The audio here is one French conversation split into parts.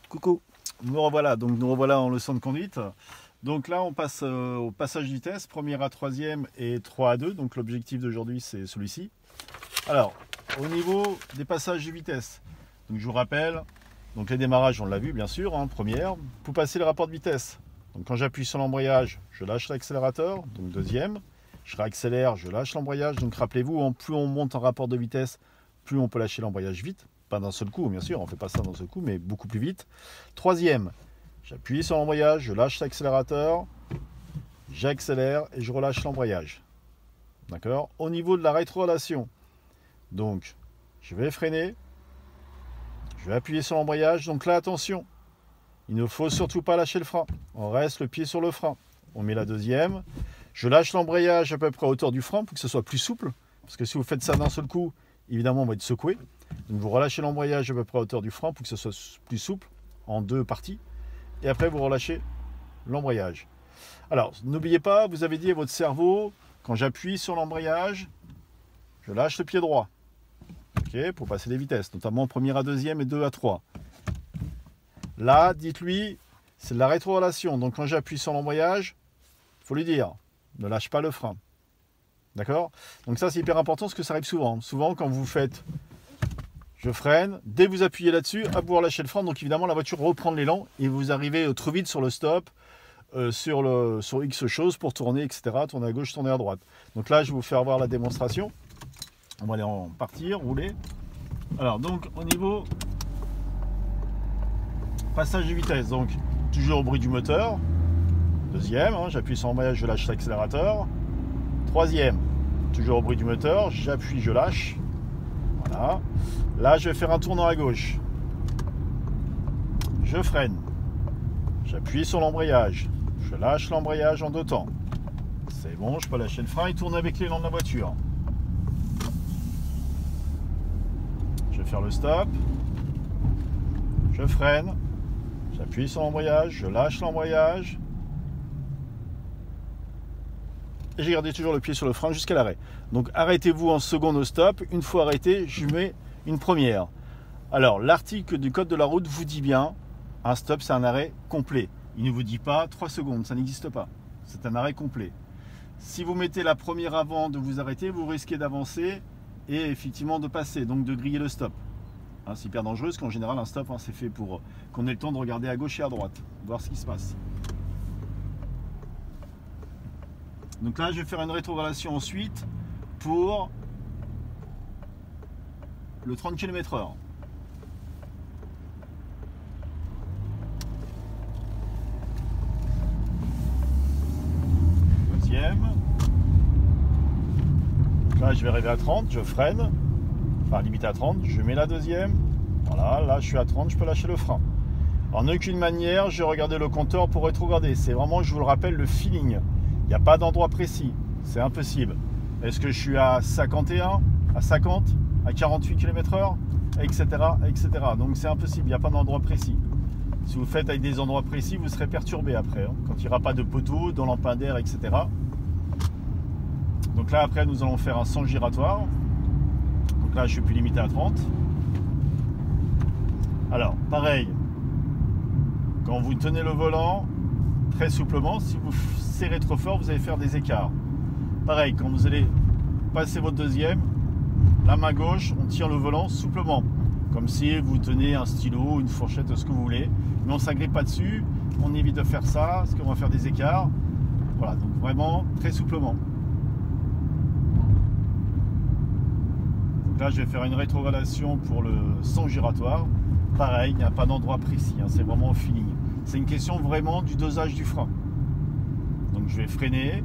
Coucou, nous revoilà, donc nous revoilà en leçon de conduite. Donc là on passe au passage de vitesse, première à troisième et 3 à 2, donc l'objectif d'aujourd'hui c'est celui-ci. Alors, au niveau des passages de vitesse, donc je vous rappelle, donc les démarrages on l'a vu bien sûr, hein, première, pour passer le rapport de vitesse. Donc quand j'appuie sur l'embrayage, je lâche l'accélérateur, donc deuxième, je réaccélère, je lâche l'embrayage, donc rappelez-vous, plus on monte en rapport de vitesse, plus on peut lâcher l'embrayage vite. Pas d'un seul coup, bien sûr, on ne fait pas ça d'un seul coup, mais beaucoup plus vite. Troisième, j'appuie sur l'embrayage, je lâche l'accélérateur, j'accélère et je relâche l'embrayage. D'accord? Au niveau de la rétrorelation, donc je vais freiner, je vais appuyer sur l'embrayage. Donc là, attention, il ne faut surtout pas lâcher le frein. On reste le pied sur le frein. On met la deuxième, je lâche l'embrayage à peu près à hauteur du frein pour que ce soit plus souple. Parce que si vous faites ça d'un seul coup, évidemment, on va être secoué. Donc vous relâchez l'embrayage à peu près à hauteur du frein pour que ce soit plus souple, en deux parties. Et après, vous relâchez l'embrayage. Alors, n'oubliez pas, vous avez dit à votre cerveau, quand j'appuie sur l'embrayage, je lâche le pied droit. Ok, pour passer les vitesses, notamment première à deuxième et 2 à 3. Là, dites-lui, c'est de la rétrorelation. Donc quand j'appuie sur l'embrayage, il faut lui dire, ne lâche pas le frein. D'accord? Donc ça, c'est hyper important parce que ça arrive souvent. Souvent, quand vous faites, je freine, dès que vous appuyez là-dessus, à pouvoir lâcher le frein. Donc évidemment, la voiture reprend l'élan et vous arrivez trop vite sur le stop, sur X choses pour tourner, etc. Tourner à gauche, tourner à droite. Donc là, je vais vous faire voir la démonstration. On va aller en partir, rouler. Alors, donc, au niveau passage de vitesse, donc toujours au bruit du moteur. Deuxième, hein, j'appuie sur l'embrayage, je lâche l'accélérateur. Troisième, toujours au bruit du moteur, j'appuie, je lâche. Voilà. Là, je vais faire un tournant à gauche. Je freine. J'appuie sur l'embrayage. Je lâche l'embrayage en deux temps. C'est bon, je peux lâcher le frein et tourner avec l'élan de la voiture. Je vais faire le stop. Je freine. J'appuie sur l'embrayage. Je lâche l'embrayage. Et j'ai gardé toujours le pied sur le frein jusqu'à l'arrêt. Donc arrêtez-vous en seconde au stop. Une fois arrêté, je mets une première. Alors l'article du code de la route vous dit bien, un stop c'est un arrêt complet. Il ne vous dit pas 3 secondes, ça n'existe pas. C'est un arrêt complet. Si vous mettez la première avant de vous arrêter, vous risquez d'avancer et effectivement de passer, donc de griller le stop. Hein, c'est hyper dangereux parce qu'en général un stop c'est fait pour qu'on ait le temps de regarder à gauche et à droite, voir ce qui se passe. Donc là, je vais faire une rétrorelation ensuite pour le 30 km/h. Deuxième. Donc là, je vais arriver à 30, je freine. Enfin, limite à 30, je mets la deuxième. Voilà, là, je suis à 30, je peux lâcher le frein. En aucune manière, je vais regarder le compteur pour rétrograder. C'est vraiment, je vous le rappelle, le feeling. Il n'y a pas d'endroit précis, c'est impossible. Est-ce que je suis à 51, à 50, à 48 km/h, etc., etc. Donc c'est impossible, il n'y a pas d'endroit précis. Si vous faites avec des endroits précis, vous serez perturbé après, hein, quand il n'y aura pas de poteau, dans lampadaire, etc. Donc là, après, nous allons faire un sens giratoire. Donc là, je suis plus limité à 30. Alors, pareil, quand vous tenez le volant, très souplement, si vous serrez trop fort, vous allez faire des écarts. Pareil, quand vous allez passer votre deuxième, la main gauche, on tire le volant souplement, comme si vous tenez un stylo, une fourchette, ce que vous voulez, mais on ne s'agrippe pas dessus, on évite de faire ça, parce qu'on va faire des écarts. Voilà, donc vraiment très souplement. Donc là, je vais faire une rétrogradation pour le sens giratoire. Pareil, il n'y a pas d'endroit précis, hein, c'est vraiment au feeling. C'est une question vraiment du dosage du frein. Donc je vais freiner,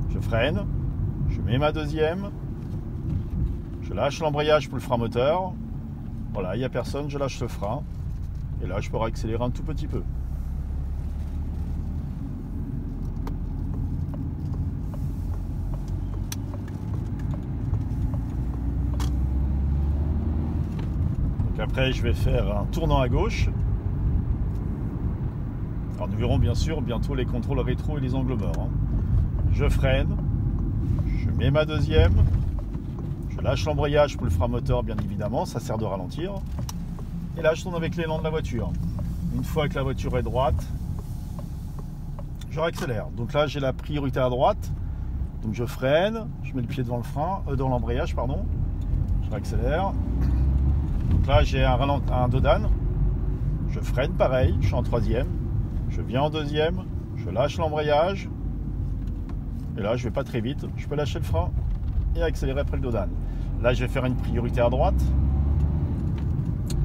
je freine, je mets ma deuxième, je lâche l'embrayage pour le frein moteur. Voilà, il n'y a personne, je lâche le frein. Et là, je peux réaccélérer un tout petit peu. Donc après, je vais faire un tournant à gauche. Alors nous verrons bien sûr bientôt les contrôles rétro et les angles morts. Hein. Je freine, je mets ma deuxième, je lâche l'embrayage pour le frein moteur bien évidemment, ça sert de ralentir. Et là, je tourne avec l'élan de la voiture. Une fois que la voiture est droite, je réaccélère. Donc là, j'ai la priorité à droite. Donc je freine, je mets le pied devant le frein, dans l'embrayage, pardon. Je réaccélère. Donc là, j'ai un dodan. Je freine pareil, je suis en troisième. Je viens en deuxième, je lâche l'embrayage. Et là, je vais pas très vite. Je peux lâcher le frein et accélérer après le dodan. Là, je vais faire une priorité à droite.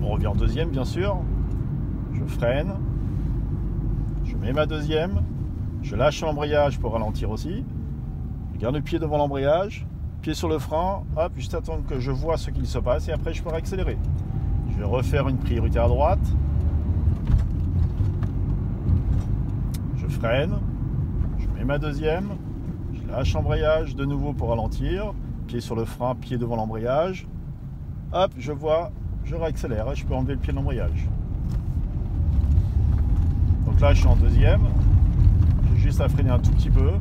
On revient en deuxième, bien sûr. Je freine. Je mets ma deuxième. Je lâche l'embrayage pour ralentir aussi. Je garde le pied devant l'embrayage. Pied sur le frein. Hop, juste attendre que je vois ce qu'il se passe. Et après, je peux accélérer. Je vais refaire une priorité à droite. Je freine. Je mets ma deuxième. Je lâche l'embrayage de nouveau pour ralentir. Pied sur le frein, pied devant l'embrayage. Hop, je vois, je réaccélère et je peux enlever le pied de l'embrayage. Donc là, je suis en deuxième. J'ai juste à freiner un tout petit peu.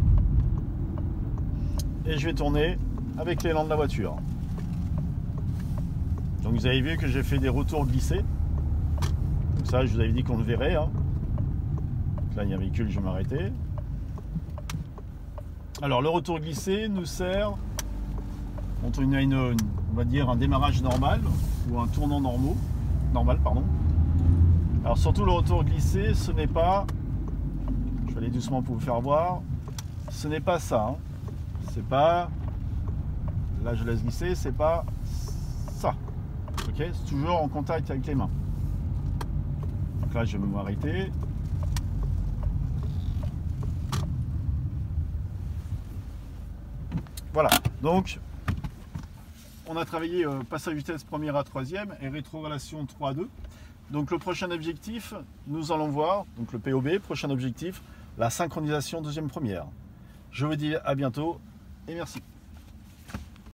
Et je vais tourner avec l'élan de la voiture. Donc vous avez vu que j'ai fait des retours glissés. Donc ça, je vous avais dit qu'on le verrait. Hein. Donc là, il y a un véhicule, je vais m'arrêter. Alors, le retour glissé nous sert quand on a on va dire un démarrage normal ou un tournant normal, pardon. Alors surtout le retour glissé, ce n'est pas, je vais aller doucement pour vous faire voir, ce n'est pas ça. Hein. C'est pas, là je laisse glisser, c'est pas ça. Ok, c'est toujours en contact avec les mains. Donc là je vais m'arrêter. Voilà, donc on a travaillé passage vitesse première à troisième et rétrorelation 3 à 2. Donc le prochain objectif, nous allons voir, donc le POB, prochain objectif, la synchronisation deuxième première. Je vous dis à bientôt et merci.